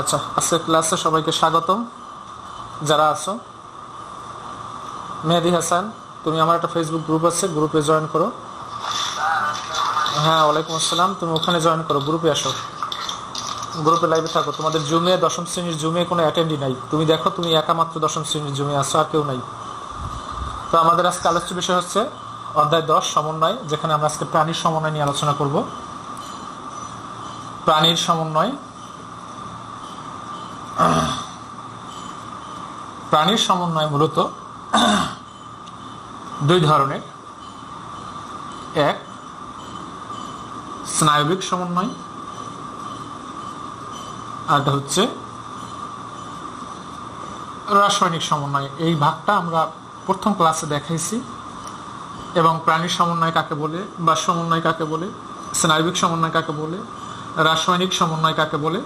আচ্ছা, আজকে ক্লাসে সবাইকে স্বাগতম। যারা আছো, মেহেদি হাসান, তুমি আমার একটা ফেসবুক গ্রুপ আছে, গ্রুপে জয়েন করো। হ্যাঁ, ওয়ালাইকুম আসসালাম। তুমি ওখানে জয়েন করো, গ্রুপে আসো, গ্রুপে লাইভে থাকো। তোমাদের জুমে, দশম শ্রেণীর জুমে কোনো অ্যাটেন্ডই নাই। তুমি দেখো, তুমি একা মাত্র দশম শ্রেণীর জুমে আসো, আর কেউ নাই। তো আমাদের আজকে আলোচ্য বিষয় হচ্ছে অধ্যায় 10 সমন্বয়, যেখানে আমরা আজকে প্রাণীর সমন্বয় নিয়ে আলোচনা করব। প্রাণীর সমন্বয়। প্রাণীর সমন্বয় মূলত দুই ধরনের। এক, স্নায়বিক সমন্বয়, আরটা হচ্ছে রাসায়নিক সমন্বয়। এই ভাগটা আমরা প্রথম ক্লাসে দেখাইছি, এবং প্রাণীর সমন্বয় কাকে বলে বা সমন্বয় কাকে বলে, স্নায়বিক সমন্বয় কাকে বলে, রাসায়নিক সমন্বয় কাকে বলে,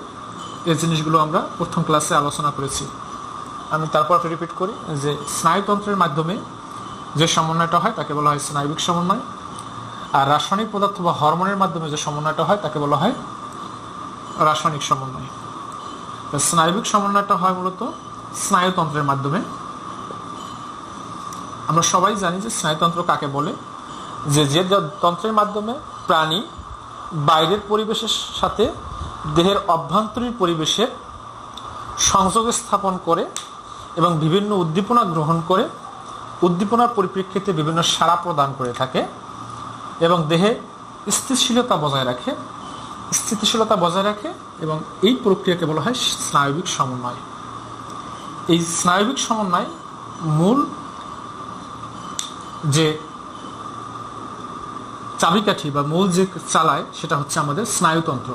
এই জিনিসগুলো আমরা প্রথম ক্লাসে আলোচনা করেছি। আমি তারপর রিপিট করি যে স্নায়ুতন্ত্রের মাধ্যমে যে সমন্বয়টা হয় তাকে বলা হয় স্নায়বিক সমন্বয়, আর রাসায়নিক পদার্থ বা হরমোনের মাধ্যমে যে সমন্বয়টা হয় তাকে বলা হয় রাসায়নিক সমন্বয়। স্নায়বিক সমন্বয়টা হয় মূলত স্নায়ুতন্ত্রের মাধ্যমে। আমরা সবাই জানি যে স্নায়ুতন্ত্র কাকে বলে, যে যে তন্ত্রের মাধ্যমে প্রাণী বাইরের পরিবেশের সাথে দেহের অভ্যন্তরীণ পরিবেশের সংযোগ স্থাপন করে এবং বিভিন্ন উদ্দীপনা গ্রহণ করে, উদ্দীপনার পরিপ্রেক্ষিতে বিভিন্ন সাড়া প্রদান করে থাকে এবং দেহে স্থিতিশীলতা বজায় রাখে এবং এই প্রক্রিয়াকে বলা হয় স্নায়বিক সমন্বয়। এই স্নায়বিক সমন্বয় মূল যে চাবিকাঠি বা মূল যে চালায় সেটা হচ্ছে আমাদের স্নায়ুতন্ত্র।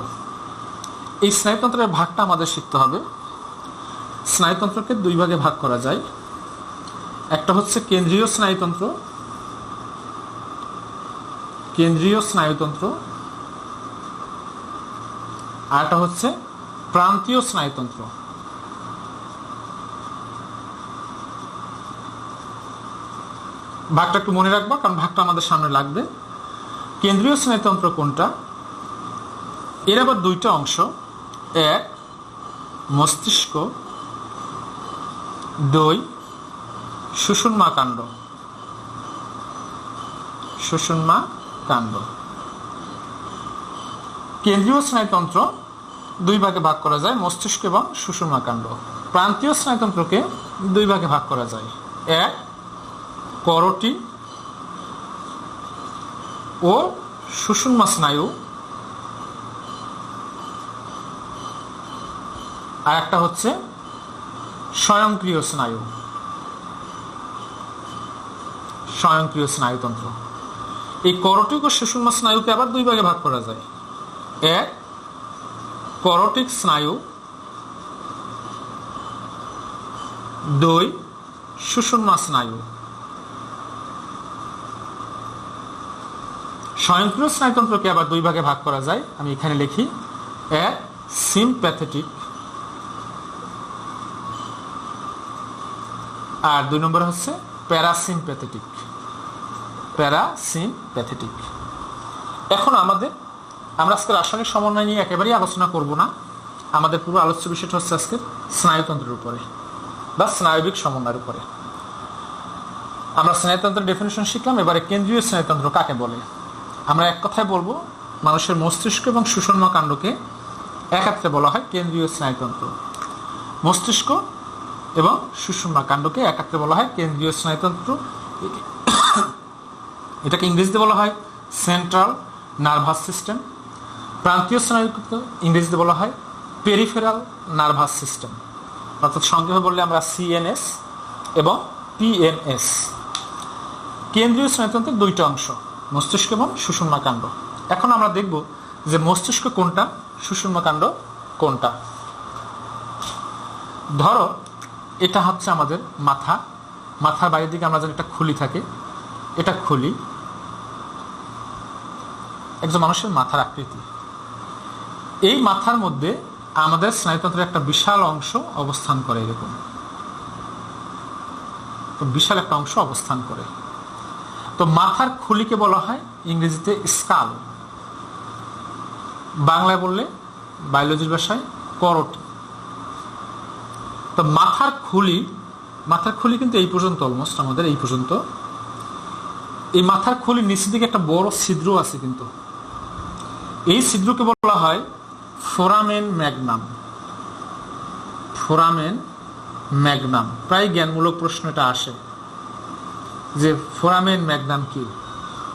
এই স্নায়ুতন্ত্রের ভাগটা আমাদের শিখতে হবে। স্নায়ুতন্ত্রকে দুই ভাগে ভাগ করা যায়। একটা হচ্ছে কেন্দ্রীয় স্নায়ুতন্ত্র, আর একটা হচ্ছে প্রান্তীয় স্নায়ুতন্ত্র। ভাগটা একটু মনে রাখবা, কারণ ভাগটা আমাদের সামনে লাগবে। কেন্দ্রীয় স্নায়ুতন্ত্র কোনটা? এর আবার দুইটা অংশ। এক, মস্তিষ্ক। দুই, সুষুম্না কাণ্ড। কেন্দ্রীয় স্নায়ুতন্ত্র দুই ভাগে ভাগ করা যায়, মস্তিষ্ক এবং সুষুম্না কাণ্ড। প্রান্তীয় স্নায়ুতন্ত্রকে দুই ভাগে ভাগ করা যায়। এক, করোটি ও সুষুম্না স্নায়ু, আর একটা হচ্ছে স্বয়ংক্রিয় স্নায়ুতন্ত্র। এই করোটিক ও সুষুম্না স্নায়ুকে আবার দুই ভাগে ভাগ করা যায়। এক, করোটিক স্নায়ু। দুই, সুষুম্না স্নায়ু। স্বয়ংক্রিয় স্নায়ুতন্ত্রকে আবার দুই ভাগে ভাগ করা যায়। আমি এখানে লিখি। এক, সিম্প্যাথেটিক, আর দুই নম্বর হচ্ছে প্যারাসিম্প্যাথেটিক। এখন আমরা আজকে রাসায়নিক সমন্বয় নিয়ে একেবারেই আলোচনা করব না। আমাদের পুরো আলোচ্য বিষয়টা হচ্ছে আজকে স্নায়ুতন্ত্রের উপরে বা স্নায়বিক সমন্বয়ের উপরে। আমরা স্নায়ুতন্ত্রের ডেফিনিশন শিখলাম। এবারে কেন্দ্রীয় স্নায়ুতন্ত্র কাকে বলে। আমরা এক কথায় বলবো, মানুষের মস্তিষ্ক এবং সুষুম্না কাণ্ডকে একত্রে বলা হয় কেন্দ্রীয় স্নায়ুতন্ত্র। মস্তিষ্ক এবং সুষুম্না কাণ্ডকে একত্রে বলা হয় কেন্দ্রীয় স্নায়ুতন্ত্র। এটাকে ইংরেজিতে বলা হয় সেন্ট্রাল নার্ভাস সিস্টেম। প্রান্তীয় স্নায়ুতন্ত্র ইংরেজিতে বলা হয় পেরিফেরাল নার্ভাস সিস্টেম, অর্থাৎ সংক্ষেপে বললে আমরা সিএনএস এবং পিএনএস। কেন্দ্রীয় স্নায়ুতন্ত্রের দুইটা অংশ, মস্তিষ্ক এবং সুষুম্না কাণ্ড। এখন আমরা দেখব যে মস্তিষ্ক কোনটা, সুষুম্না কাণ্ড কোনটা। ধরো এটা হচ্ছে আমাদের মাথার বাইরের দিকে আমরা জানি একটা খুলি থাকে। এটা খুলি, একজন মানুষের মাথার আকৃতি। এই মাথার মধ্যে আমাদের স্নায়ুতন্ত্রের একটা বিশাল অংশ অবস্থান করে। এরকম বিশাল একটা অংশ অবস্থান করে। তো মাথার খুলিকে বলা হয় ইংরেজিতে স্কাল, বাংলায় বললে বায়োলজির ভাষায় করোটি। তো মাথার খুলি কিন্তু এই পর্যন্ত, অলমোস্ট আমাদের এই পর্যন্ত। এই মাথার খুলির নিচের দিকে একটা বড় ছিদ্র আছে, কিন্তু এই ছিদ্রকে বলা হয় ফোরামেন ম্যাগনাম। ফোরামেন ম্যাগনাম, প্রায় জ্ঞানমূলক প্রশ্ন এটা আসে যে ফোরামেন ম্যাগনাম কি।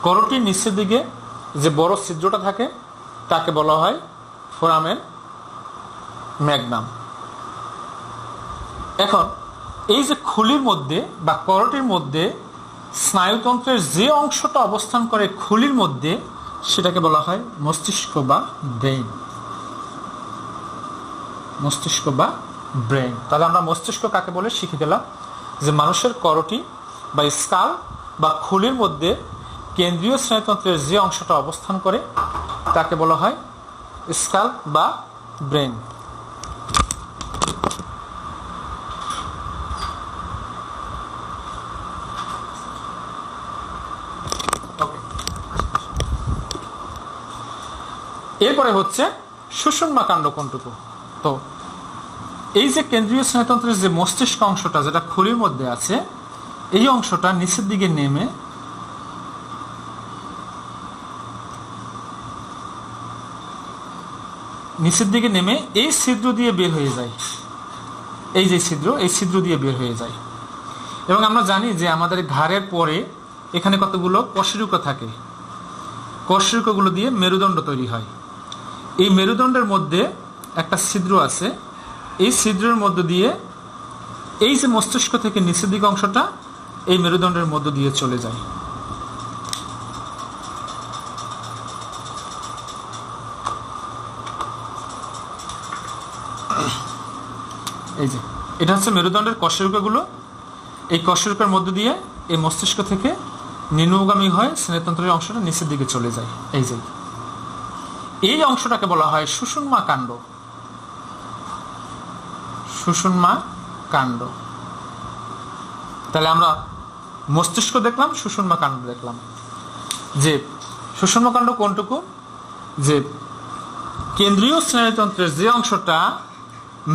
করটির নিচের দিকে যে বড় ছিদ্রটা থাকে তাকে বলা হয় ফোরামেন ম্যাগনাম। এখন এই যে খুলির মধ্যে বা করটির মধ্যে স্নায়ুতন্ত্রের যে অংশটা অবস্থান করে খুলির মধ্যে, সেটাকে বলা হয় মস্তিষ্ক বা ব্রেইন। মস্তিষ্ক বা ব্রেইন। তাহলে আমরা মস্তিষ্ক কাকে বলে শিখে গেলাম যে মানুষের করটি বা স্কাল বা খুলির মধ্যে কেন্দ্রীয় স্নায়ুতন্ত্রের যে অংশটা অবস্থান করে তাকে বলা হয় স্কাল বা ব্রেইন। এরপরে হচ্ছে সুষুম্না কাণ্ড কোনটুকু। তো এই যে কেন্দ্রীয় স্নায়ুতন্ত্রের যে মস্তিষ্ক অংশটা যেটা খুলির মধ্যে আছে, এই অংশটা নিচের দিকে নেমে এই ছিদ্র দিয়ে বের হয়ে যায়। এই যে ছিদ্র, এই ছিদ্র দিয়ে বের হয়ে যায়। এবং আমরা জানি যে আমাদের ঘাড়ের পরে এখানে কতগুলো কশেরুকা থাকে, কশেরুকাগুলো দিয়ে মেরুদণ্ড তৈরি হয়। এই মেরুদণ্ডের মধ্যে একটা ছিদ্র আছে, এই ছিদ্রের মধ্য দিয়ে এই যে মস্তিষ্ক থেকে নিচের দিকে অংশটা এই মেরুদণ্ডের মধ্য দিয়ে চলে যায়। এই যে এটা হচ্ছে মেরুদণ্ডের কশেরুকাগুলো। এই কশেরুকার মধ্য দিয়ে এই মস্তিষ্ক থেকে নিম্নগামী হয় স্নায়ুতন্ত্রের অংশটা নিচের দিকে চলে যায়। এই অংশটাকে বলা হয় সুষুম্না কাণ্ড। সুষুম্না কাণ্ড। তাহলে আমরা মস্তিষ্ক দেখলাম, সুষুম্না কাণ্ড দেখলাম। যে সুষুম্না কাণ্ড কোনটুকু, যে কেন্দ্রীয় স্নায়ুতন্ত্রের যে অংশটা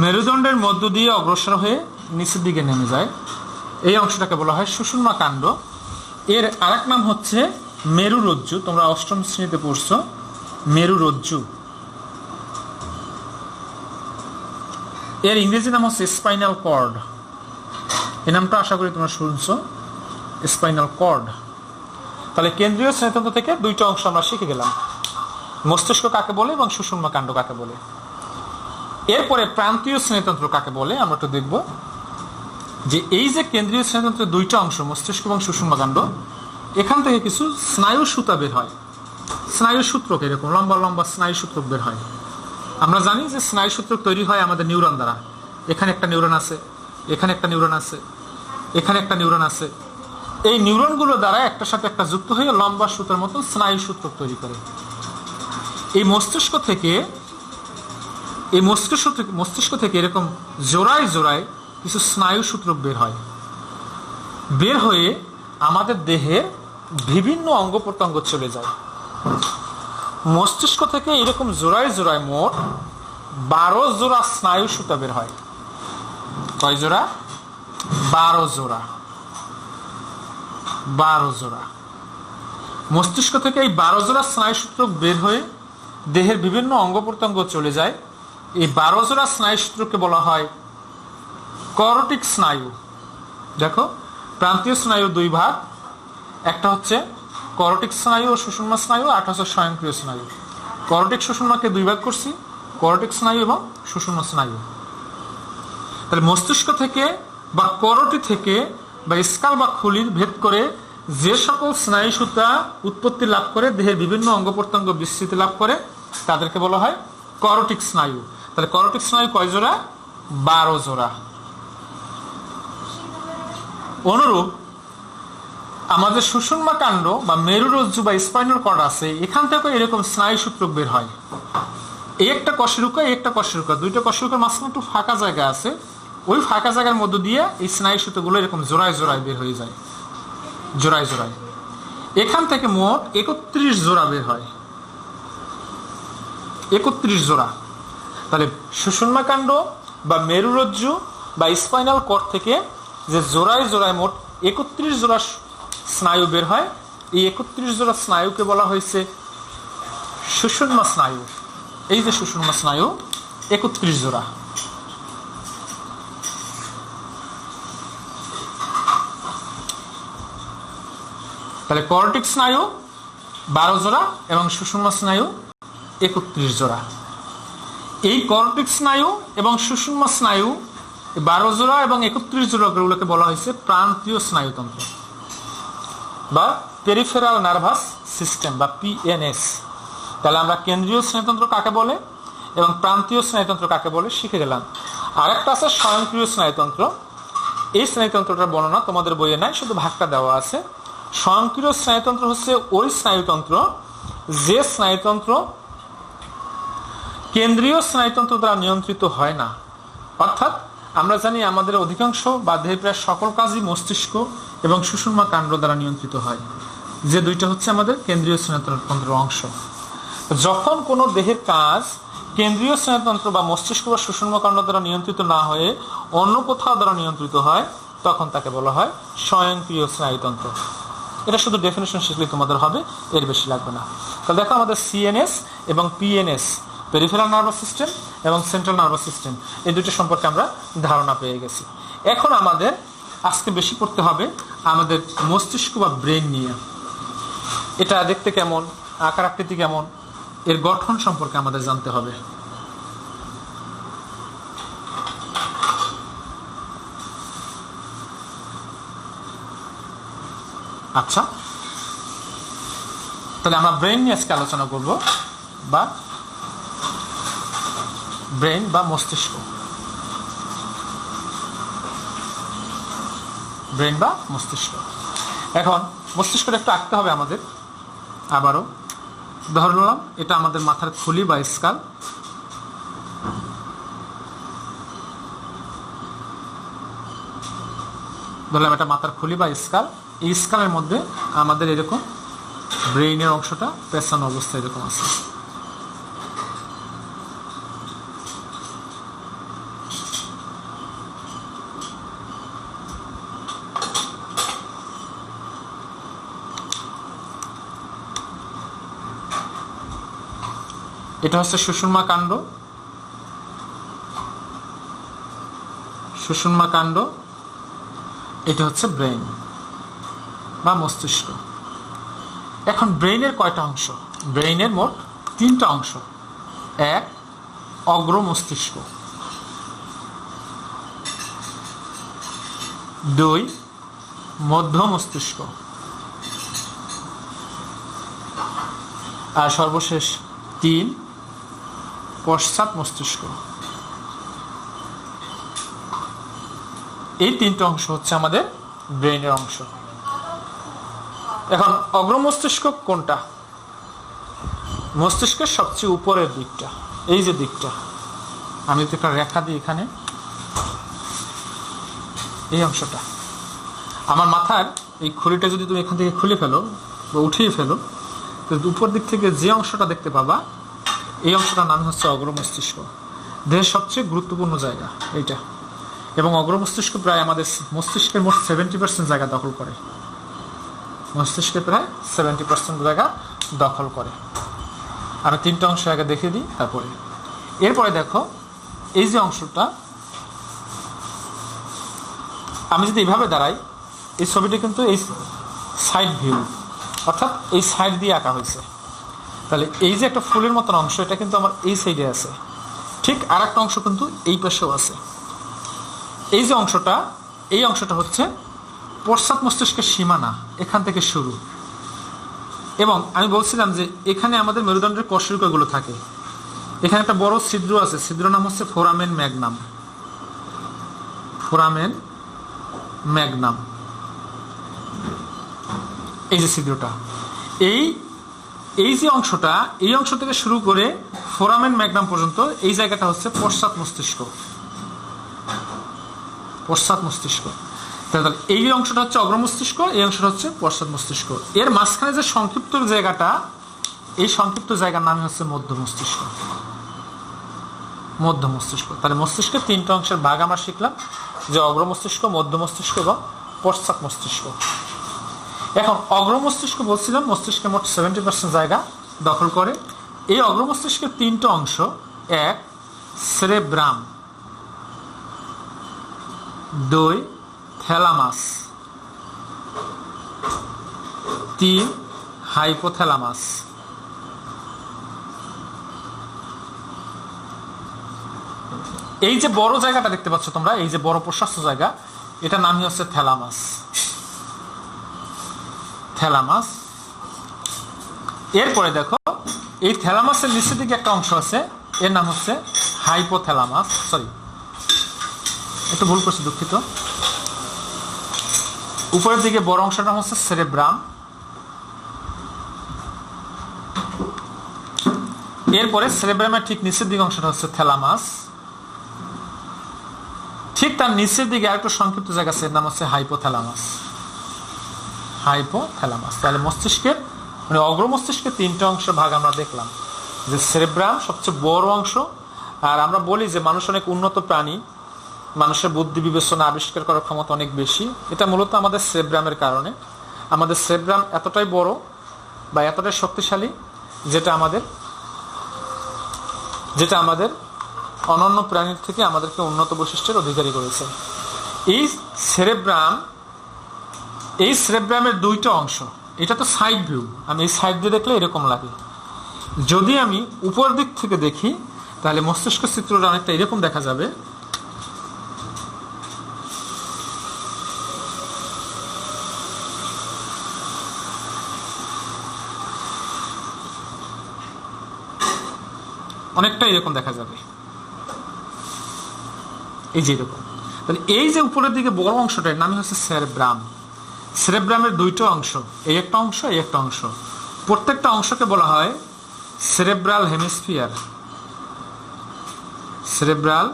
মেরুদণ্ডের মধ্য দিয়ে অগ্রসর হয়ে নিচের দিকে নেমে যায়, এই অংশটাকে বলা হয় সুষুম্না কাণ্ড। এর আরেক নাম হচ্ছে মেরুরজ্জু। তোমরা অষ্টম শ্রেণীতে পড়ছো মেরুরজ্জু। এর ইংরেজি নাম হচ্ছে স্পাইনাল কর্ড। এই নামটা আশা করি তোমরা শুনছো, স্পাইনাল কর্ড। তাহলে কেন্দ্রীয় স্নায়ুতন্ত্র থেকে দুইটা অংশ আমরা শিখে গেলাম, মস্তিষ্ক কাকে বলে এবং সুষুম্না কাণ্ড কাকে বলে। এরপরে প্রান্তীয় স্নায়ুতন্ত্র কাকে বলে আমরা একটু দেখব। যে এই যে কেন্দ্রীয় স্নায়ুতন্ত্রের দুইটা অংশ মস্তিষ্ক এবং সুষুম্না কাণ্ড, এখান থেকে কিছু স্নায়ু সুতা বের হয়, স্নায়ু সূত্রক, এরকম লম্বা লম্বা স্নায়ু সূত্রক বের হয়। আমরা জানি যে স্নায়ু সূত্রক তৈরি হয় আমাদের নিউরন দ্বারা। এখানে একটা নিউরন আছে, এখানে একটা নিউরন আছে, এখানে একটা নিউরন আছে। এই নিউরনগুলো দ্বারা একটার সাথে একটা যুক্ত হয়ে লম্বা সুতার মতো স্নায়ু সূত্রক তৈরি করে। এই মস্তিষ্ক থেকে এরকম জোড়ায় জোড়ায় কিছু স্নায়ু সূত্রক বের হয়। বের হয়ে আমাদের দেহের বিভিন্ন অঙ্গ প্রত্যঙ্গ চলে যায়। মস্তিষ্ক থেকে এরকম জোড়ায় জোড়ায় মোট 12 জোড়া স্নায়ু সুতা বের হয়। কয় জোড়া? 12 জোড়া। 12 জোড়া মস্তিষ্ক থেকে এই 12 জোড়া স্নায়ু সূত্রক বের হয়ে দেহের বিভিন্ন অঙ্গ প্রত্যঙ্গ চলে যায়। এই 12 জোড়া স্নায়ু সূত্রকে বলা হয় করটিক স্নায়ু। দেখো, প্রান্তীয় স্নায়ু দুই ভাগ, একটা হচ্ছে করটিক স্নায়ু ও সুষুম্না স্নায়ু, আর হচ্ছে স্বয়ংক্রিয় স্নায়ু। করটিক সুষুম্নাকে দুই ভাগ করছি, করটিক স্নায়ু এবং সুষুম্না স্নায়ু। তাহলে মস্তিষ্ক থেকে বা করটি থেকে বা স্কাল বা খুলির ভেদ করে যে সকল স্নায়ু সুতা উৎপত্তি লাভ করে দেহের বিভিন্ন অঙ্গ প্রত্যঙ্গ বিস্তৃতি লাভ করে তাদেরকে বলা হয় করটিক স্নায়ু। তাহলে করটিক স্নায়ু কয় জোড়া? 12 জোড়া। অনুরূপ আমাদের সুষুম্না কাণ্ড বা মেরুরজ্জু বা স্পাইনাল কর্ড আছে, এখান থেকে এরকম স্নায়ু সূত্রক বের হয়। এই একটা কশেরুকা, এই একটা কশেরুকা, দুইটা কশেরুকার মাঝখানে একটু ফাঁকা জায়গা আছে, ওই ফাঁকা জায়গার মধ্য দিয়ে এই স্নায়ু সূত্রগুলো এরকম জোড়ায় জোড়ায় বের হয়ে যায়, জোড়ায় জোড়ায়। এখান থেকে মোট 31 জোড়া বের হয়, 31 জোড়া। তাহলে সুষুম্না কাণ্ড বা মেরুরজ্জু বা স্পাইনাল কর্ড থেকে যে জোড়ায় জোড়ায় মোট 31 জোড়া স্নায়ু বের হয়, এই 31 জোড়া স্নায়ুকে বলা হয়েছে সুষুম্না স্নায়ু। এই যে সুষুম্না স্নায়ু 31 জোড়া। তাহলে কর্টিক স্নায়ু 12 জোড়া এবং সুষুম্না স্নায়ু 31 জোড়া। এই কর্টিক স্নায়ু এবং সুষুম্না স্নায়ু 12 জোড়া এবং 31 জোড়াগুলোকে বলা হয়েছে প্রান্তীয় স্নায়ুতন্ত্র বা পেরিফেরাল নার্ভাস সিস্টেম বা পিএনএস। তাহলে আমরা কেন্দ্রীয় স্নায়ুতন্ত্র কাকে বলে এবং প্রান্তীয় স্নায়ুতন্ত্র কাকে বলে শিখে গেলাম। আরেকটা আছে স্বয়ংক্রিয় স্নায়ুতন্ত্র। এই স্নায়ুতন্ত্রটার বর্ণনা তোমাদের বইয়ে নাই, শুধু ভাগটা দেওয়া আছে। স্বয়ংক্রিয় স্নায়ুতন্ত্র হচ্ছে ওই স্নায়ুতন্ত্র যে স্নায়ুতন্ত্র কেন্দ্রীয় স্নায়ুতন্ত্র দ্বারা নিয়ন্ত্রিত হয় না। অর্থাৎ আমরা জানি আমাদের অধিকাংশ বা দেহের প্রায় সকল কাজই মস্তিষ্ক এবং সুষুম্না কাণ্ড দ্বারা নিয়ন্ত্রিত হয়, যে দুইটা হচ্ছে আমাদের কেন্দ্রীয় স্নায়ুতন্ত্রের অংশ। যখন কোনো দেহের কাজ কেন্দ্রীয় স্নায়ুতন্ত্র বা মস্তিষ্ক বা সুষুম্না কাণ্ড দ্বারা নিয়ন্ত্রিত না হয়ে অন্য কোথাও দ্বারা নিয়ন্ত্রিত হয়, তখন তাকে বলা হয় স্বয়ংক্রিয় স্নায়ুতন্ত্র। এটা শুধু ডেফিনেশন শিখলে তোমাদের হবে, এর বেশি লাগবে না। তাহলে দেখো আমাদের সিএনএস এবং পিএনএস, পেরিফেরাল নার্ভাস সিস্টেম এবং সেন্ট্রাল নার্ভাস সিস্টেম, এই দুটো সম্পর্কে আমরা ধারণা পেয়ে গেছি। এখন আমাদের আজকে বেশি পড়তে হবে আমাদের মস্তিষ্ক বা ব্রেন নিয়ে। এটা দেখতে কেমন, আকার আকৃতি কেমন, এর গঠন সম্পর্কে আমাদের জানতে হবে। আচ্ছা, তাহলে আমরা ব্রেন নিয়ে আজকে আলোচনা করব, বা ব্রেন বা মস্তিষ্ক। ব্রেন বা মস্তিষ্ক। এখন মস্তিষ্কটা একটু আঁকতে হবে আমাদের। আবারও ধরলাম এটা আমাদের মাথার খুলি বা স্কাল। ধরলাম এটা মাথার খুলি বা স্কাল। এই স্কালের মধ্যে আমাদের এরকম ব্রেইনের অংশটা পেছানো অবস্থায় এরকম আছে। এটা হচ্ছে সুষুম্না কাণ্ড। সুষুম্না কাণ্ড, এটা হচ্ছে ব্রেইন বা মস্তিষ্ক। এখন ব্রেইনের কয়টা অংশ? ব্রেইনের মোট 3টা অংশ। 1 অগ্র মস্তিষ্ক, 2 মধ্য মস্তিষ্ক, আর সর্বশেষ 3 পশ্চাৎ মস্তিষ্ক। এই 3টা অংশ হচ্ছে আমাদের ব্রেইনের অংশ। এখন অগ্র মস্তিষ্ক কোনটা? মস্তিষ্কের সবচেয়ে উপরের দিকটা, এই যে দিকটা, আমি তো একটা রেখা দিই এখানে, এই অংশটা। আমার মাথার এই খুলিটা যদি তুমি এখান থেকে খুলে ফেলো বা উঠিয়ে ফেলো, তো উপর দিক থেকে যে অংশটা দেখতে পাবা, এই অংশটার নাম হচ্ছে অগ্র মস্তিষ্ক। দেহের সবচেয়ে গুরুত্বপূর্ণ জায়গা এইটা। এবং অগ্র মস্তিষ্ক প্রায় আমাদের মস্তিষ্কের মোট 70% জায়গা দখল করে। মস্তিষ্কের প্রায় 70% জায়গা দখল করে। আমি 3টা অংশ আগে দেখিয়ে দিই, তারপরে এরপরে দেখো এই যে অংশটা, আমি যদি এইভাবে দাঁড়াই, এই ছবিটা কিন্তু এই সাইড ভিউ, অর্থাৎ এই সাইড দিয়ে আঁকা হয়েছে। তাহলে এই যে একটা ফুলের মতন অংশ, এটা কিন্তু আমার এই সাইডে আছে। ঠিক আর একটা অংশ কিন্তু এই পাশেও আছে। এই যে অংশটা, এই অংশটা হচ্ছে পশ্চাৎ মস্তিষ্কের সীমানা, এখান থেকে শুরু। এবং আমি বলছিলাম যে এখানে আমাদের মেরুদণ্ডের কশেরুকাগুলো থাকে। এখানে একটা বড় ছিদ্র আছে, ছিদ্র নাম হচ্ছে ফোরামেন ম্যাগনাম। ফোরামেন ম্যাগনাম, এই যে ছিদ্রটা, এই যে অংশটা, এই অংশ থেকে শুরু করে ফোরামেন ম্যাগনাম পর্যন্ত এই জায়গাটা হচ্ছে পশ্চাৎ মস্তিষ্ক। পশ্চাৎ মস্তিষ্ক। তাহলে এই অংশটা হচ্ছে অগ্র মস্তিষ্ক, এই অংশটা হচ্ছে পশ্চাৎ মস্তিষ্ক। এর মাঝখানে যে সংক্ষিপ্ত জায়গাটা, এই সংক্ষিপ্ত জায়গার নাম হচ্ছে মধ্য মস্তিষ্ক। মধ্য মস্তিষ্ক। তাহলে মস্তিষ্কের তিনটা অংশের ভাগ আমরা শিখলাম, যে অগ্র মস্তিষ্ক, মধ্য মস্তিষ্ক এবং পশ্চাৎ মস্তিষ্ক। এখন অগ্র মস্তিষ্ক বলছিলাম মস্তিষ্কের মোট 70% জায়গা দখল করে। এই অগ্র মস্তিষ্কের তিনটা অংশ, এক সেরেব্রাম, দুই থ্যালামাস, তিন হাইপোথ্যালামাস। এই যে বড় জায়গাটা দেখতে পাচ্ছ তোমরা, এই যে বড় প্রশস্ত জায়গা, এটা নামই হচ্ছে থ্যালামাস। থ্যালামাস। এরপরে দেখো এই থ্যালামাসের নিচের দিকে একটা অংশ আছে, এর নাম হচ্ছে হাইপোথ্যালামাস। সরি, একটু ভুল করছি, দুঃখিত। উপরের দিকে বড় অংশটা হচ্ছে সেরেব্রাম, এরপরে সেরেব্রামের ঠিক নিচের দিকে অংশটা হচ্ছে থ্যালামাস, ঠিক তার নিচের দিকে আরেকটু সংক্ষিপ্ত জায়গা আছে, এর নাম হচ্ছে হাইপোথ্যালামাস। হাইপোথ্যালামাস। তাহলে মস্তিষ্কের মানে অগ্র মস্তিষ্কের তিনটা অংশ ভাগ আমরা দেখলাম, যে সেরেব্রাম সবচেয়ে বড় অংশ। আর আমরা বলি যে মানুষ অনেক উন্নত প্রাণী, মানুষের বুদ্ধি বিবেচনা আবিষ্কার করার ক্ষমতা অনেক বেশি। এটা মূলত আমাদের সেরেব্রামের কারণে। আমাদের সেরেব্রাম এতটাই বড় বা এতটাই শক্তিশালী, যেটা আমাদের অন্যান্য প্রাণীর থেকে আমাদেরকে উন্নত বৈশিষ্ট্যের অধিকারী করেছে। এই সেরেব্রামের দুইটা অংশ, এটা তো সাইড ভিউ, আমি এই সাইড দিয়ে দেখলে এরকম লাগে। যদি আমি উপর দিক থেকে দেখি তাহলে মস্তিষ্ক চিত্রটা অনেকটা এরকম দেখা যাবে। অনেকটা এরকম দেখা যাবে, এই যে এরকম। তাহলে এই যে উপরের দিকে বড় অংশটার নাম হচ্ছে সেরেব্রাম। সেরেব্রামের দুইটা অংশ, এই একটা অংশ, এই একটা অংশ। প্রত্যেকটা অংশকে বলা হয় cerebral hemisphere. Cerebral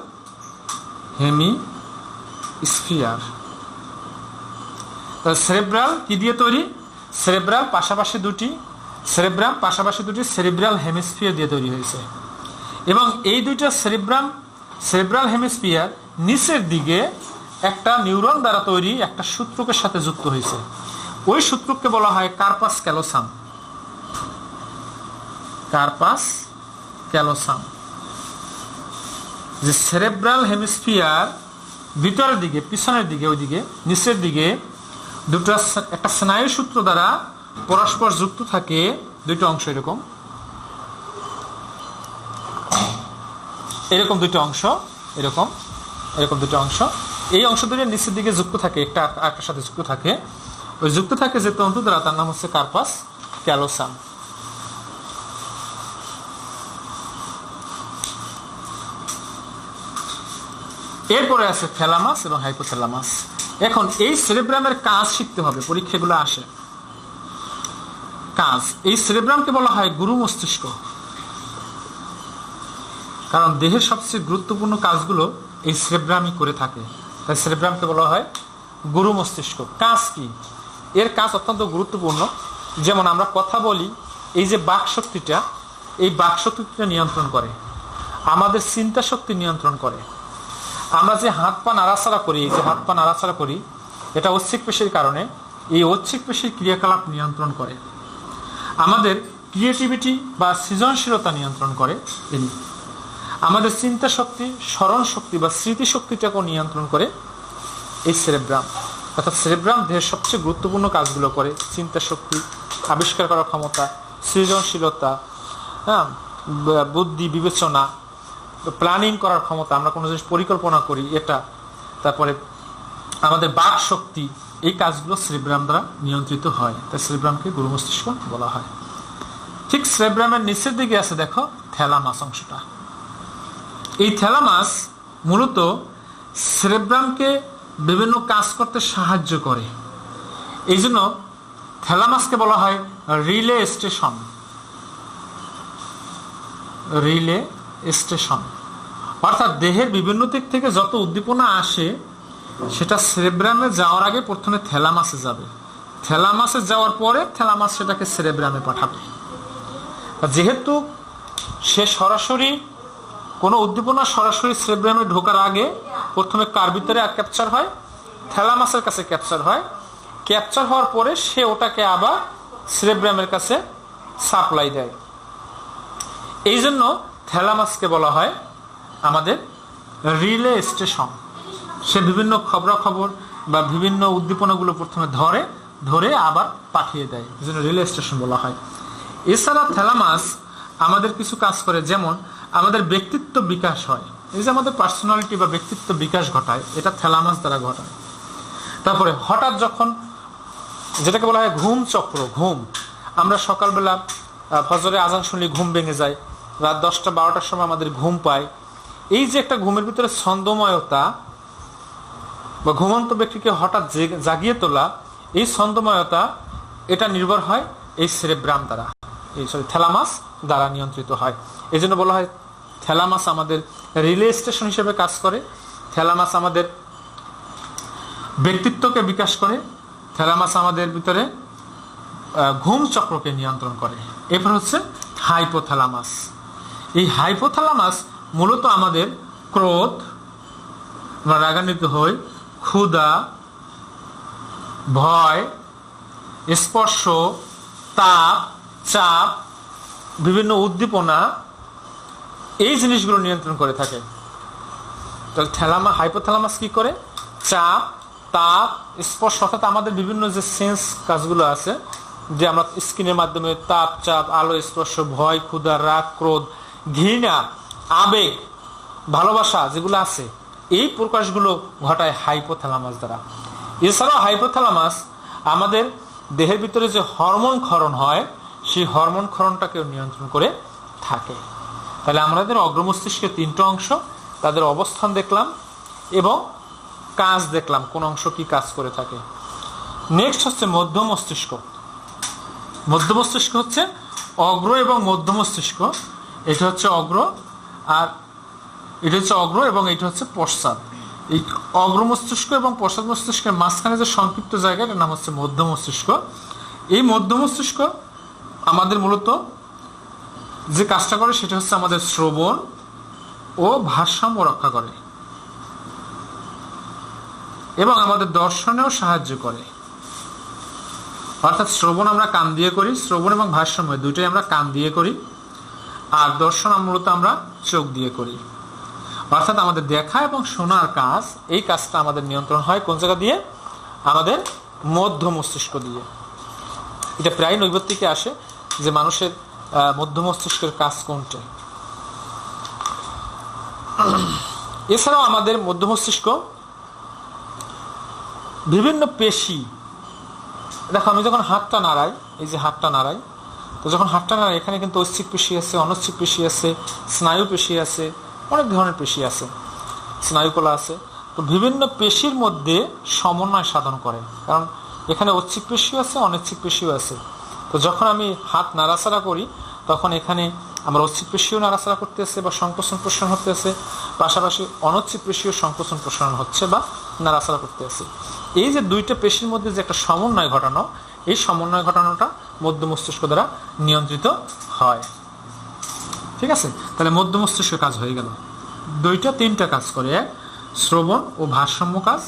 hemisphere. Cerebral কি দিয়ে তৈরি? সেরেব্রাম পাশাপাশি দুটি সেরেব্রাল হেমিস্ফিয়ার দিয়ে তৈরি হয়েছে। এবং এই দুইটা সেরেব্রাল হেমিস্ফিয়ার নিচের দিকে একটা নিউরন দ্বারা তৈরি একটা সূত্রকের সাথে যুক্ত হয়েছে। ওই সূত্রকে বলা হয় কার্পাস ক্যালোসাম। কার্পাস ক্যালোসাম। যে সেরেব্রাল হেমিস্ফিয়ার ভিতরের দিকে, পিছনের দিকে, ওইদিকে নিচের দিকে দুটো একটা স্নায়ু সূত্র দ্বারা পরস্পর যুক্ত থাকে। দুইটা অংশ এরকম দুটো অংশ, এরকম দুটো অংশ। এই অংশ দুটো নিচের দিকে যুক্ত থাকে, একটা আরেকটার সাথে যুক্ত থাকে। ওই যুক্ত থাকে যে তন্তু দ্বারা, তার নাম হচ্ছে কার্পাস ক্যালোসাম। এরপরে আছে থ্যালামাস এবং হাইপোথ্যালামাস। এখন এই সেরেব্রামের কাজ শিখতে হবে, পরীক্ষাগুলো আসে কাজ। এই সেরেব্রামকে বলা হয় গুরু মস্তিষ্ক, কারণ দেহের সবচেয়ে গুরুত্বপূর্ণ কাজগুলো এই সেরেব্রামই করে থাকে। তাই সেরেব্রামকে বলা হয় গুরু মস্তিষ্ক। কাজ কি? এর কাজ অত্যন্ত গুরুত্বপূর্ণ। যেমন আমরা কথা বলি, এই যে বাক শক্তিটা, এই বাক শক্তিটা নিয়ন্ত্রণ করে, আমাদের চিন্তা শক্তি নিয়ন্ত্রণ করে। আমরা যে হাত পা নাড়াচাড়া করি, এটা ঐচ্ছিক পেশির কারণে। এই ঐচ্ছিক পেশির ক্রিয়াকলাপ নিয়ন্ত্রণ করে, আমাদের ক্রিয়েটিভিটি বা সৃজনশীলতা নিয়ন্ত্রণ করে। আমাদের চিন্তা শক্তি, স্মরণ শক্তি বা স্মৃতিশক্তিটাকেও নিয়ন্ত্রণ করে এই সেরেব্রাম। অর্থাৎ সেরেব্রাম দেহের সবচেয়ে গুরুত্বপূর্ণ কাজগুলো করে। চিন্তা শক্তি, আবিষ্কার করার ক্ষমতা, সৃজনশীলতা, বুদ্ধি বিবেচনা, প্ল্যানিং করার ক্ষমতা, আমরা কোনো জিনিস পরিকল্পনা করি এটা, তারপরে আমাদের বাক শক্তি, এই কাজগুলো সেরেব্রাম দ্বারা নিয়ন্ত্রিত হয়। তাই সেরেব্রামকে গুরু মস্তিষ্ক বলা হয়। ঠিক সেরেব্রামের নিচের দিকে আছে দেখো থ্যালামাস অংশটা। এই থ্যালামাস মূলত সেরেব্রামকে বিভিন্ন কাজ করতে সাহায্য করে। এই জন্য থ্যালামাসকে বলা হয় রিলে স্টেশন। অর্থাৎ দেহের বিভিন্ন দিক থেকে যত উদ্দীপনা আসে সেটা সেরেব্রামে যাওয়ার আগে প্রথমে থ্যালামাসে যাবে, থ্যালামাসে যাওয়ার পরে থ্যালামাস সেটাকে সেরেব্রামে পাঠাবে। যেহেতু সে সরাসরি কোনো উদ্দীপনা সরাসরি সেরেব্রামে ঢোকার আগে প্রথমে কার ভিতরে ক্যাপচার হয়, থ্যালামাসের কাছে ক্যাপচার হয়। ক্যাপচার হওয়ার পরে সে ওটাকে আবার সেরেব্রামের কাছে সাপ্লাই দেয়। এই জন্য থ্যালামাসকে বলা হয় আমাদের রিলে স্টেশন। সে বিভিন্ন খবরাখবর বা বিভিন্ন উদ্দীপনাগুলো প্রথমে ধরে আবার পাঠিয়ে দেয়, এই জন্য রিলে স্টেশন বলা হয়। এছাড়া থ্যালামাস আমাদের কিছু কাজ করে, যেমন আমাদের ব্যক্তিত্ব বিকাশ হয়। এই যে আমাদের পার্সোনালিটি বা ব্যক্তিত্ব বিকাশ ঘটায়, এটা থ্যালামাস দ্বারা ঘটায়। তারপরে হঠাৎ যখন যেটাকে বলা হয় ঘুম চক্র, ঘুম, আমরা সকালবেলা ফজরে আজান শুনলে ঘুম ভেঙে যায়, রাত 10টা-12টার সময় আমাদের ঘুম পায়। এই যে একটা ঘুমের ভিতরে ছন্দময়তা বা ঘুমন্ত ব্যক্তিকে হঠাৎ জাগিয়ে তোলা, এই ছন্দময়তা এটা নির্ভর হয় এই সেরেব্রাম দ্বারা, থ্যালামাস দ্বারা নিয়ন্ত্রিত হয়। এই জন্য বলা হয় থ্যালামাস আমাদের রিলে স্টেশন হিসেবে কাজ করে। থ্যালামাস আমাদের ব্যক্তিত্বকে বিকাশ করে। থ্যালামাস আমাদের ভিতরে ঘুম চক্রকে নিয়ন্ত্রণ করে। এরপর হচ্ছে হাইপোথ্যালামাস। এই হাইপোথ্যালামাস মূলত আমাদের ক্রোধ, আমরা রাগান্বিত হই, ক্ষুধা, ভয়, স্পর্শ, তাপ, চাপ, বিভিন্ন উদ্দীপনা, এই জিনিসগুলো নিয়ন্ত্রণ করে থাকে। তাহলে হাইপোথ্যালামাস কি করে? চাপ, তাপ, স্পর্শ, অর্থাৎ আমাদের বিভিন্ন যে সেন্স কাজগুলো আছে, যে আমরা স্কিনের মাধ্যমে তাপ, চাপ, আলো, স্পর্শ, ভয়, ক্ষুধা, রাগ, ক্রোধ, ঘৃণা, আবেগ, ভালোবাসা যেগুলো আছে, এই প্রকাশগুলো ঘটায় হাইপোথ্যালামাস দ্বারা। এছাড়াও হাইপোথ্যালামাস আমাদের দেহের ভিতরে যে হরমোন ক্ষরণ হয়, সেই হরমোন ক্ষরণটাকেও নিয়ন্ত্রণ করে থাকে। তাহলে আমাদের অগ্রমস্তিষ্কের 3টা অংশ, তাদের অবস্থান দেখলাম এবং কাজ দেখলাম, কোন অংশ কি কাজ করে থাকে। নেক্সট হচ্ছে মধ্য মস্তিষ্ক। মধ্য মস্তিষ্ক হচ্ছে অগ্র এবং মধ্য মস্তিষ্ক। এটা হচ্ছে অগ্র, আর এটা হচ্ছে অগ্র এবং এটা হচ্ছে পশ্চাৎ। এই অগ্র মস্তিষ্ক এবং পশ্চাৎ মস্তিষ্কের মাঝখানে যে সংক্ষিপ্ত জায়গা, এটার নাম হচ্ছে মধ্য মস্তিষ্ক। এই মধ্য মস্তিষ্ক আমাদের মূলত যে কাজটা করে সেটা হচ্ছে আমাদের শ্রবণ ও ভারসাম্য রক্ষা করে এবং আমাদের দর্শনেও সাহায্য করে। অর্থাৎ শ্রবণ আমরা কান দিয়ে করি, শ্রবণ এবং ভারসাম্য দুইটাই আমরা কান দিয়ে করি, আর দর্শন মূলত আমরা চোখ দিয়ে করি। অর্থাৎ আমাদের দেখা এবং শোনার কাজ, এই কাজটা আমাদের নিয়ন্ত্রণ হয় কোন জায়গা দিয়ে? আমাদের মধ্য মস্তিষ্ক দিয়ে। এটা প্রায় নৈবত্তিকে আসে যে মানুষের মধ্য মস্তিষ্কের কাজ কোনটা। এছাড়াও আমাদের মধ্য মস্তিষ্ক বিভিন্ন পেশি, দেখো আমি যখন হাতটা নাড়াই, এই যে হাতটা নাড়াই, তো যখন হাতটা নাড়াই এখানে কিন্তু ঐচ্ছিক পেশি আছে, অনৈচ্ছিক পেশি আছে, স্নায়ু পেশি আছে, অনেক ধরনের পেশি আছে, স্নায়ুকলা আছে। তো বিভিন্ন পেশির মধ্যে সমন্বয় সাধন করে, কারণ এখানে ঐচ্ছিক পেশিও আছে, অনৈচ্ছিক পেশিও আছে। তো যখন আমি হাত নাড়াচাড়া করি তখন এখানে আমার ঐচ্ছিক পেশিও নাড়াচাড়া করতে আছে বা সংকোচন প্রসারণ হতে আছে, পাশাপাশি অনৈচ্ছিক পেশিও সংকোচন প্রসারণ হচ্ছে বা নাড়াচাড়া করতে আছে। এই যে দুইটা পেশির মধ্যে যে একটা সমন্বয় ঘটানো, এই সমন্বয় ঘটানোটা মধ্য মস্তিষ্ক দ্বারা নিয়ন্ত্রিত হয়। ঠিক আছে, তাহলে মধ্য মস্তিষ্ক কাজ হয়ে গেল। 2-3টা কাজ করে, শ্রবণ ও ভারসাম্য কাজ,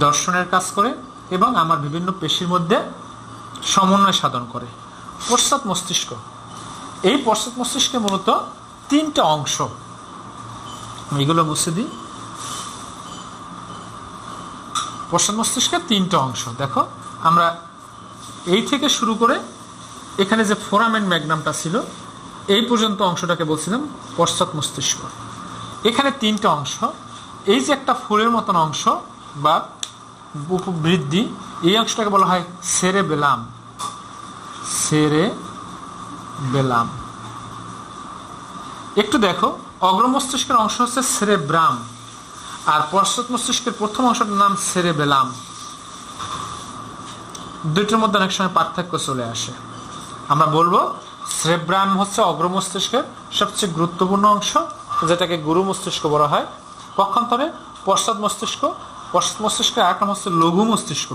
দর্শনের কাজ করে এবং আমার বিভিন্ন পেশির মধ্যে সমন্বয় সাধন করে। পশ্চাৎ মস্তিষ্ক, এই পশ্চাৎ মস্তিষ্কে মূলত 3টা অংশ, এগুলো বুঝে দিই। পশ্চাৎ মস্তিষ্কের 3টা অংশ, দেখো আমরা এই থেকে শুরু করে এখানে যে ফোরামেন ম্যাগনামটা ছিল এই পর্যন্ত অংশটাকে বলছিলাম পশ্চাৎ মস্তিষ্ক। এখানে 3টা অংশ, এই যে একটা ফুলের মতন অংশ বা উপবৃদ্ধি, এই অংশটাকে বলা হয় সেরেবেলাম। সেরেবেলাম, একটু দেখো, অগ্র মস্তিষ্কের অংশ হচ্ছে সেরেব্রাম, আর পশ্চাৎ মস্তিষ্কের প্রথম অংশটার নাম সেরেবেলাম। দুইটার মধ্যে অনেক সময় পার্থক্য চলে আসে। আমরা বলবো সেরেব্রাম হচ্ছে অগ্র মস্তিষ্কের সবচেয়ে গুরুত্বপূর্ণ অংশ, যেটাকে গুরু মস্তিষ্ক বলা হয়। পক্ষান্তরে পশ্চাৎ মস্তিষ্কের আরেকটা নাম হচ্ছে লঘু মস্তিষ্ক।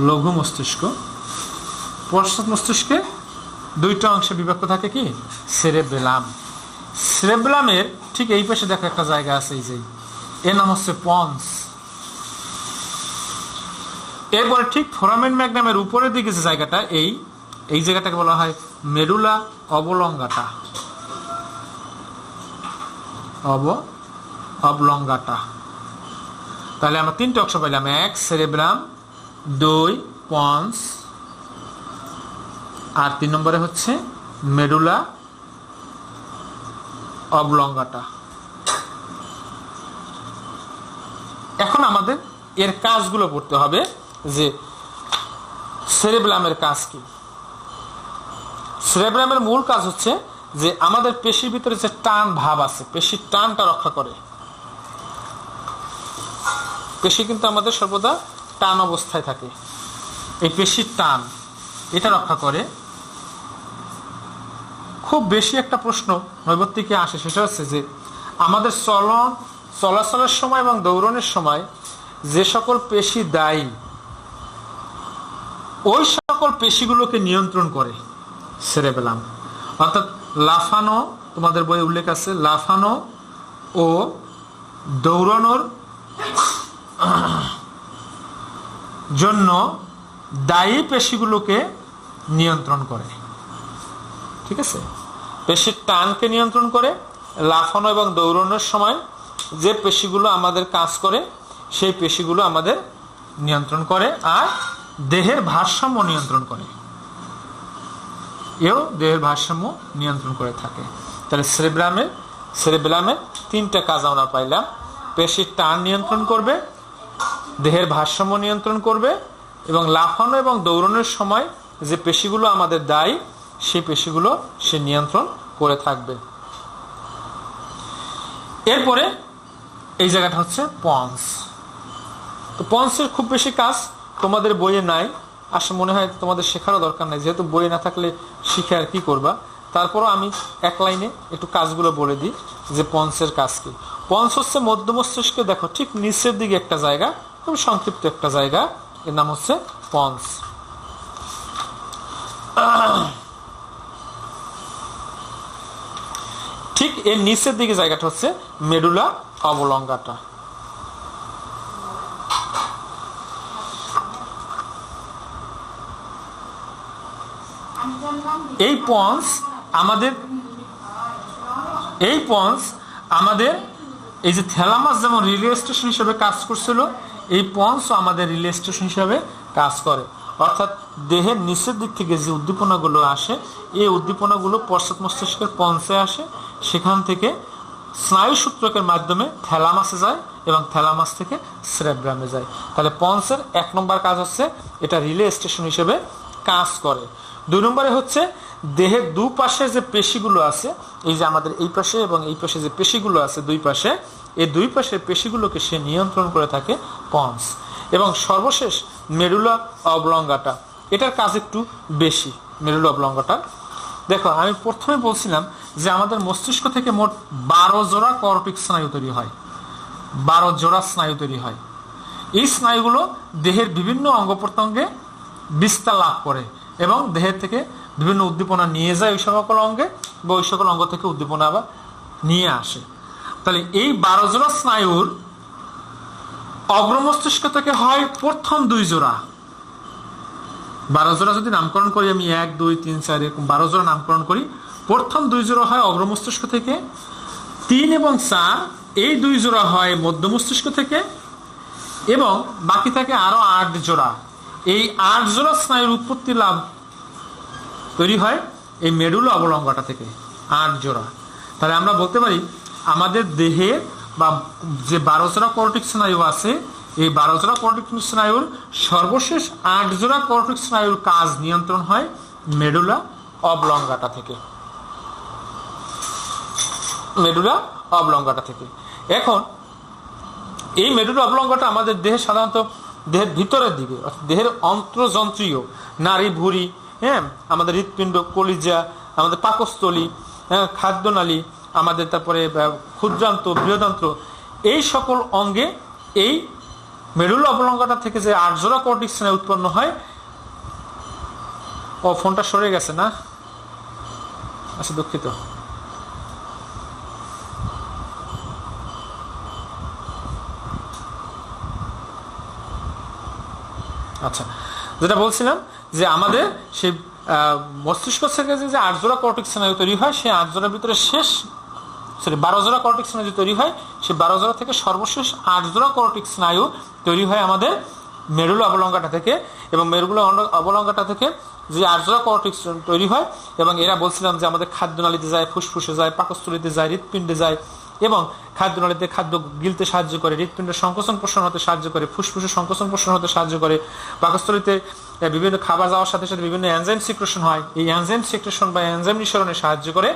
লঘু মস্তিষ্ক। পশ্চাৎ মস্তিষ্কে 2টা অংশে বিভক্ত থাকে, কি? সেরেবেলাম। সেরেব্রামের ঠিক এই পাশে দেখো একটা জায়গা আছে, এই যে এর নাম হচ্ছে পন্স। এরপরে ঠিক ফোরামেন ম্যাগনামের উপরের দিকে যে জায়গাটা, এই জায়গাটাকে বলা হয় মেডুলা অবলঙ্গাটা। অবলঙ্গাটা। তাহলে আমরা তিনটে অংশ পাইলাম, 1 সেরেব্রাম, 2 পন্স, আর 3 নম্বরে হচ্ছে মেডুলা অবলঙ্গাটা। এখন আমাদের এর কাজগুলো পড়তে হবে যে সেরেব্রামের কাজ কি। সেরেব্রামের মূল কাজ হচ্ছে যে আমাদের পেশির ভিতরে যে টান ভাব আছে, পেশির টানটা রক্ষা করে। পেশি কিন্তু আমাদের সর্বদা টান অবস্থায় থাকে, এই পেশির টান এটা রক্ষা করে। খুব বেশি একটা প্রশ্ন নৈবত্তিকে আসে, সেটা হচ্ছে যে আমাদের চলাচলের সময় এবং দৌড়নের সময় যে সকল পেশি দায়ী, ওই সকল পেশিগুলোকে নিয়ন্ত্রণ করে সেরেবেলাম। অর্থাৎ লাফানো, তোমাদের বইয়ে উল্লেখ আছে, লাফানো ও দৌড়ানোর জন্য দায়ী পেশিগুলোকে নিয়ন্ত্রণ করে। ঠিক আছে, পেশির টানকে নিয়ন্ত্রণ করে। লাফানো এবং দৌড়ানোর সময় যে পেশিগুলো আমাদের কাজ করে, সেই পেশিগুলো আমাদের নিয়ন্ত্রণ করে। আর দেহের ভারসাম্য নিয়ন্ত্রণ করে, এও দেহের ভারসাম্য নিয়ন্ত্রণ করে থাকে। তাহলে সেরেবেলামের 3টা কাজ আমরা পাইলাম। পেশির টান নিয়ন্ত্রণ করবে, দেহের ভারসাম্য নিয়ন্ত্রণ করবে, এবং লাফানো এবং দৌড়ানোর সময় যে পেশিগুলো আমাদের দায়ী, সেই পেশিগুলো সে নিয়ন্ত্রণ করে থাকবে। এরপরে এই জায়গাটা হচ্ছে পন্স। তো পন্সের খুব বেশি কাজ তোমাদের বইয়ে নাই, আসলে মনে হয় তোমাদের শেখারও দরকার নাই, যেহেতু বইয়ে না থাকলে শিখে আর কি করবা। তারপরও আমি এক লাইনে একটু কাজগুলো বলে দিই যে পন্সের কাজ কি। পন্স হচ্ছে মধ্য মস্তিষ্কে, দেখো ঠিক নিচের দিকে একটা জায়গা, খুব সংক্ষিপ্ত একটা জায়গা, এর নাম হচ্ছে পন্স। ঠিক এর নিচের দিকে জায়গাটা হচ্ছে মেডুলা অবলঙ্গাটা। এই পন্স আমাদের এই যে থ্যালামাস যেমন রিলে স্টেশন হিসেবে কাজ করছিল, এই পন্সও আমাদের রিলে স্টেশন হিসেবে কাজ করে। অর্থাৎ দেহের নিচের দিক থেকে যে উদ্দীপনাগুলো আসে, এই উদ্দীপনাগুলো পশ্চাৎ মস্তিষ্কের পন্সে আসে, সেখান থেকে স্নায়ু সূত্রকের মাধ্যমে থ্যালামাসে যায় এবং থ্যালামাস থেকে সেরেব্রামে যায়। তাহলে পন্সের 1 নম্বর কাজ হচ্ছে এটা রিলে স্টেশন হিসেবে কাজ করে। 2 নম্বরে হচ্ছে দেহের দুপাশে যে পেশিগুলো আছে, এই যে আমাদের এই পাশে এবং এই পাশে যে পেশিগুলো আছে দুই পাশে, এই দুই পাশের পেশিগুলোকে সে নিয়ন্ত্রণ করে থাকে পন্স। এবং সর্বশেষ মেডুলা অবলঙ্গাটা, এটার কাজ একটু বেশি। মেডুলা অবলঙ্গাটা দেখো, আমি প্রথমে বলছিলাম যে আমাদের মস্তিষ্ক থেকে মোট 12 জোড়া কর্টিক স্নায়ু তৈরি হয়, 12 জোড়া স্নায়ু তৈরি হয়। এই স্নায়ুগুলো দেহের বিভিন্ন অঙ্গ প্রত্যঙ্গে বিস্তার লাভ করে এবং দেহের থেকে বিভিন্ন উদ্দীপনা নিয়ে যায় ওই সকল অঙ্গে, বা ওই সকল অঙ্গ থেকে উদ্দীপনা আবার নিয়ে আসে। তাহলে এই 12 জোড়া স্নায়ুর অগ্রমস্তিষ্ক থেকে হয় প্রথম 2 জোড়া। 12 জোড়া যদি নামকরণ করি, আমি 1, 2, 3, 4 এরকম 12 জোড়া নামকরণ করি, প্রথম 2 জোড়া হয় অগ্রমস্তিষ্ক থেকে, 3 এবং 4 এই 2 জোড়া হয় মধ্য মস্তিষ্ক থেকে, এবং বাকি থাকে আরো 8 জোড়া। এই 8 জোড়া স্নায়ুর উৎপত্তি লাভ তৈরি হয় এই মেডুলা অবলঙ্গাটা থেকে, 8 জোড়া। তাহলে আমরা বলতে পারি আমাদের দেহে বা যে 12 জোড়া কর্টিক স্নায়ু আছে, এই 12 জোড়া কর্টিক স্নায়ুর সর্বশেষ 8 জোড়া কর্টিক স্নায়ুর কাজ নিয়ন্ত্রণ হয় মেডুলা অবলঙ্গাটা থেকে। মেডুলা অবলঙ্গাটা থেকে। এখন এই মেডুলা অবলঙ্গাটা আমাদের দেহে সাধারণত দেহের ভিতরের দিকে, দেহের অন্ত্রযন্ত্রীয় নাড়ি ভুঁড়ি, হ্যাঁ, আমাদের হৃৎপিণ্ড, কলিজা, আমাদের পাকস্থলী, হ্যাঁ, খাদ্যনালী, আমাদের তারপরে ক্ষুদ্রান্ত, বৃহদান্ত্র, এই সকল অঙ্গে এই মেডুলা অবলঙ্গাটা থেকে যে 8 জোড়া কর্টিক স্নায়ু উৎপন্ন হয়। ফোনটা সরে গেছে না? আচ্ছা, দুঃখিত। আচ্ছা, যেটা বলছিলাম যে আমাদের সেই মস্তিষ্ক থেকে যে 8 জোড়া কর্টেক্স স্নায়ু তৈরি হয়, সেই 8 জোড়ার ভিতরে 12 জোড়া কর্টেক্স স্নায়ু তৈরি হয়, সেই 12 জোড়া থেকে সর্বশেষ 8 জোড়া কর্টেক্স স্নায়ু তৈরি হয় আমাদের মেরুলা অবলঙ্কাটা থেকে। এবং মেরুলা অবলঙ্কাটা থেকে যে 8 জোড়া কর্টেক্স তৈরি হয়, এবং এরা বলছিলাম যে আমাদের খাদ্যনালীতে যায়, ফুসফুসে যায়, পাকস্থলীতে যায়, হৃৎপিণ্ডে যায়, এবং খাদ্যনালীতে খাদ্য গিলতে সাহায্য করে, হৃৎপিণ্ডের সংকোচন প্রসারণ হতে সাহায্য করে, ফুসফুসের সংকোচন প্রসারণ হতে সাহায্য করে, পাকস্থলীতে বিভিন্ন খাবার যাওয়ার সাথে সাথে বিভিন্ন এনজাইম সিক্রেশন হয়, এই এনজাইম সিক্রেশন বা এনজাইম নিঃসরণে সাহায্য করে।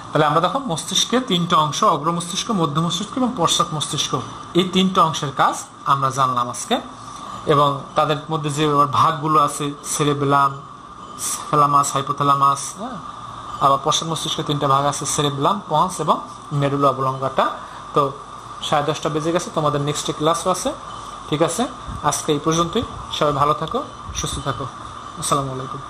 তাহলে আমরা দেখো মস্তিষ্কের 3টা অংশ, অগ্র মস্তিষ্ক, মধ্য মস্তিষ্ক এবং পশ্চাৎ মস্তিষ্ক, এই 3টা অংশের কাজ আমরা জানলাম আজকে। এবং তাদের মধ্যে যে ভাগগুলো আছে, সেরেবেলাম, থ্যালামাস, হাইপোথ্যালামাস, আবার পশ্চাৎ মস্তিষ্কের 3টা ভাগ আছে, সেরেবেলাম, পন্স এবং মেরুলা অবলঙ্কাটা। তো 10:30 বেজে গেছে, তোমাদের নেক্সট ক্লাসও আছে। ঠিক আছে, আজকে এই পর্যন্তই। সবাই ভালো থাকো, সুস্থ থাকো। আসসালামু আলাইকুম।